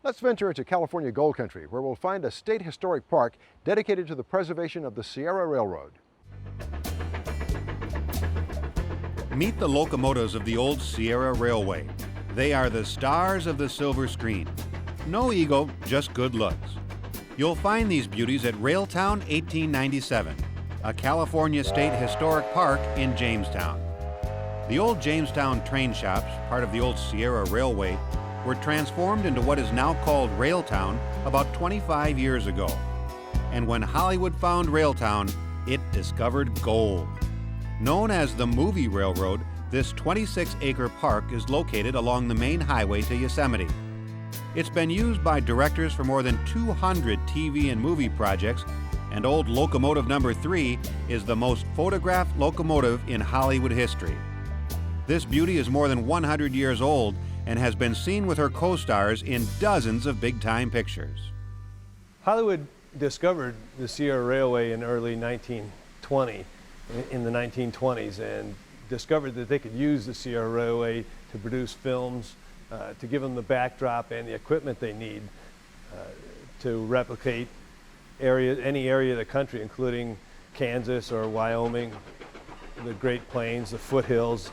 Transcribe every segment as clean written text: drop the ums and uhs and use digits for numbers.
Let's venture into California Gold Country, where we'll find a state historic park dedicated to the preservation of the Sierra Railroad. Meet the locomotives of the old Sierra Railway. They are the stars of the silver screen. No ego, just good looks. You'll find these beauties at Railtown 1897, a California state historic park in Jamestown. The old Jamestown train shops, part of the old Sierra Railway, were transformed into what is now called Railtown about 25 years ago. And when Hollywood found Railtown, it discovered gold. Known as the Movie Railroad, this 26-acre park is located along the main highway to Yosemite. It's been used by directors for more than 200 TV and movie projects, and old Locomotive Number 3 is the most photographed locomotive in Hollywood history. This beauty is more than 100 years old and has been seen with her co-stars in dozens of big-time pictures. Hollywood discovered the Sierra Railway in early 1920, in the 1920s, and discovered that they could use the Sierra Railway to produce films, to give them the backdrop and the equipment they need to replicate any area of the country, including Kansas or Wyoming, the Great Plains, the foothills,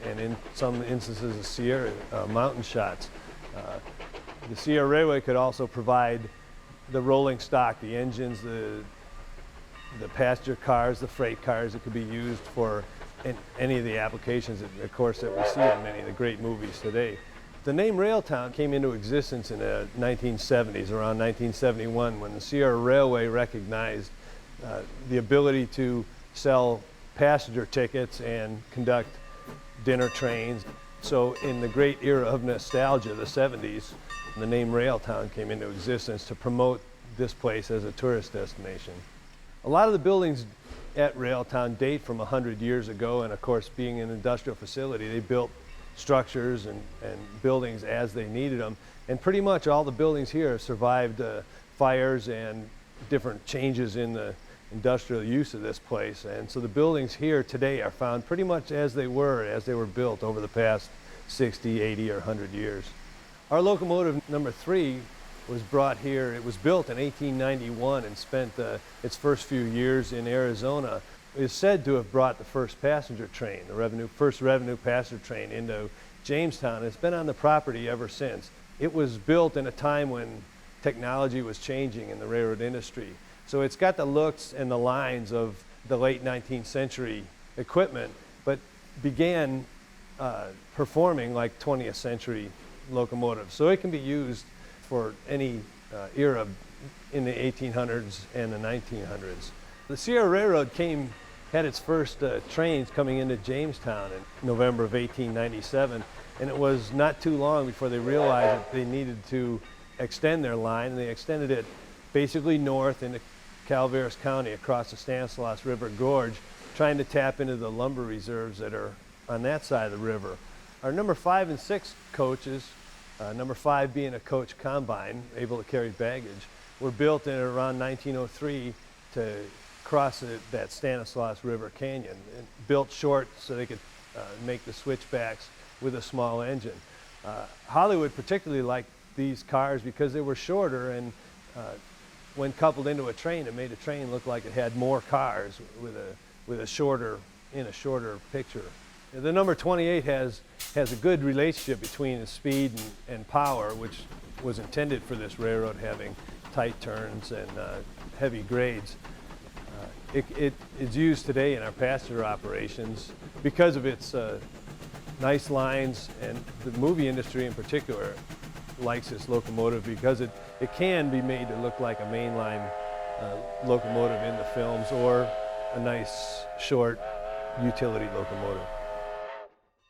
and in some instances the Sierra mountain shots. The Sierra Railway could also provide the rolling stock, the engines, the passenger cars, the freight cars that could be used for any of the applications, of course, that we see in many of the great movies today. The name Railtown came into existence in the 1970s, around 1971, when the Sierra Railway recognized the ability to sell passenger tickets and conduct dinner trains. So in the great era of nostalgia, the 70s, the name Railtown came into existence to promote this place as a tourist destination. A lot of the buildings at Railtown date from 100 years ago, and of course, being an industrial facility, they built structures and buildings as they needed them. And pretty much all the buildings here have survived fires and different changes in the industrial use of this place. And so the buildings here today are found pretty much as they were built over the past 60, 80, or 100 years. Our locomotive number 3 was brought here. It was built in 1891 and spent its first few years in Arizona. It is said to have brought the first passenger train, first revenue passenger train into Jamestown. It's been on the property ever since. It was built in a time when technology was changing in the railroad industry. So it's got the looks and the lines of the late 19th century equipment, but began performing like 20th century locomotives. So it can be used for any era in the 1800s and the 1900s. The Sierra Railroad had its first trains coming into Jamestown in November of 1897, and it was not too long before they realized that they needed to extend their line, and they extended it basically north into Calaveras County across the Stanislaus River Gorge, trying to tap into the lumber reserves that are on that side of the river. Our number 5 and 6 coaches, number 5 being a coach combine, able to carry baggage, were built in around 1903 to cross that Stanislaus River Canyon, and built short so they could make the switchbacks with a small engine. Hollywood particularly liked these cars because they were shorter, and when coupled into a train, it made a train look like it had more cars with a shorter picture. The number 28 has a good relationship between the speed and power, which was intended for this railroad, having tight turns and heavy grades. It's used today in our passenger operations because of its nice lines, and the movie industry in particular likes this locomotive because it can be made to look like a mainline locomotive in the films, or a nice short utility locomotive.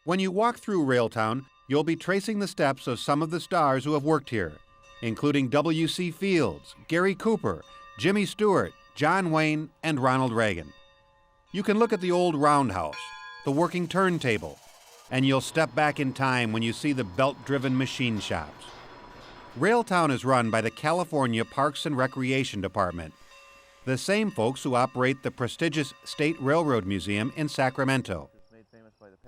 When you walk through Railtown, you'll be tracing the steps of some of the stars who have worked here, including W.C. Fields, Gary Cooper, Jimmy Stewart, John Wayne, and Ronald Reagan. You can look at the old roundhouse, the working turntable, and you'll step back in time when you see the belt-driven machine shops. Railtown is run by the California Parks and Recreation Department, the same folks who operate the prestigious State Railroad Museum in Sacramento.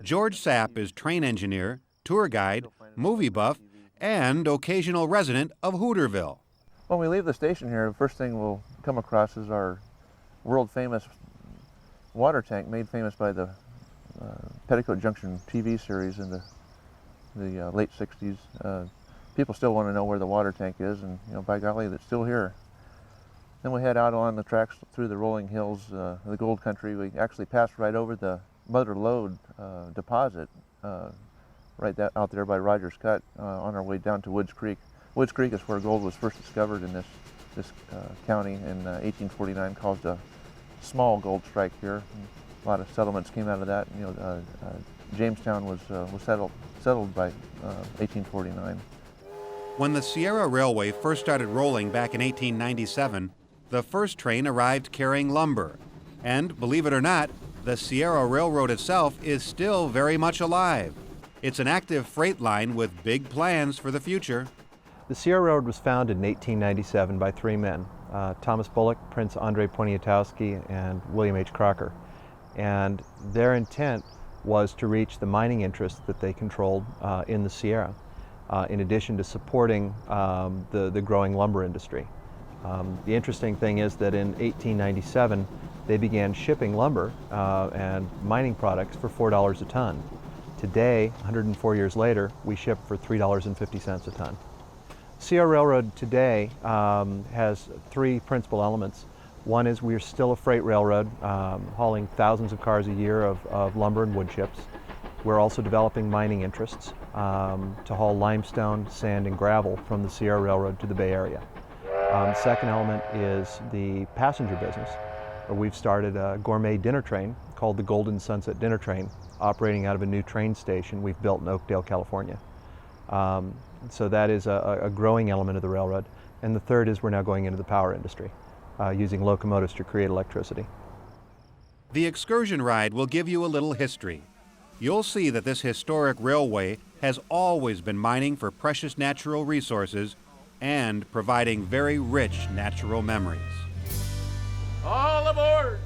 George Sapp is train engineer, tour guide, movie buff, and occasional resident of Hooterville. When we leave the station here, the first thing we'll come across is our world-famous water tank, made famous by the Petticoat Junction TV series in the late 60s. People still want to know where the water tank is, and by golly, it's still here. Then we head out on the tracks through the rolling hills, the gold country. We actually passed right over the Mother Lode deposit, right out there by Rogers Cut, on our way down to Woods Creek. Woods Creek is where gold was first discovered in this county in 1849, caused a small gold strike here. A lot of settlements came out of that. Jamestown was settled by 1849. When the Sierra Railway first started rolling back in 1897, the first train arrived carrying lumber. And believe it or not, the Sierra Railroad itself is still very much alive. It's an active freight line with big plans for the future. The Sierra Railroad was founded in 1897 by three men, Thomas Bullock, Prince Andre Poniatowski, and William H. Crocker. And their intent was to reach the mining interests that they controlled in the Sierra, in addition to supporting the growing lumber industry. The interesting thing is that in 1897, they began shipping lumber and mining products for $4 a ton. Today, 104 years later, we ship for $3.50 a ton. Sierra Railroad today has three principal elements. One is we're still a freight railroad, hauling thousands of cars a year of lumber and wood chips. We're also developing mining interests to haul limestone, sand, and gravel from the Sierra Railroad to the Bay Area. Second element is the passenger business, where we've started a gourmet dinner train called the Golden Sunset Dinner Train, operating out of a new train station we've built in Oakdale, California. So that is a growing element of the railroad. And the third is we're now going into the power industry, using locomotives to create electricity. The excursion ride will give you a little history. You'll see that this historic railway has always been mining for precious natural resources and providing very rich natural memories. All aboard!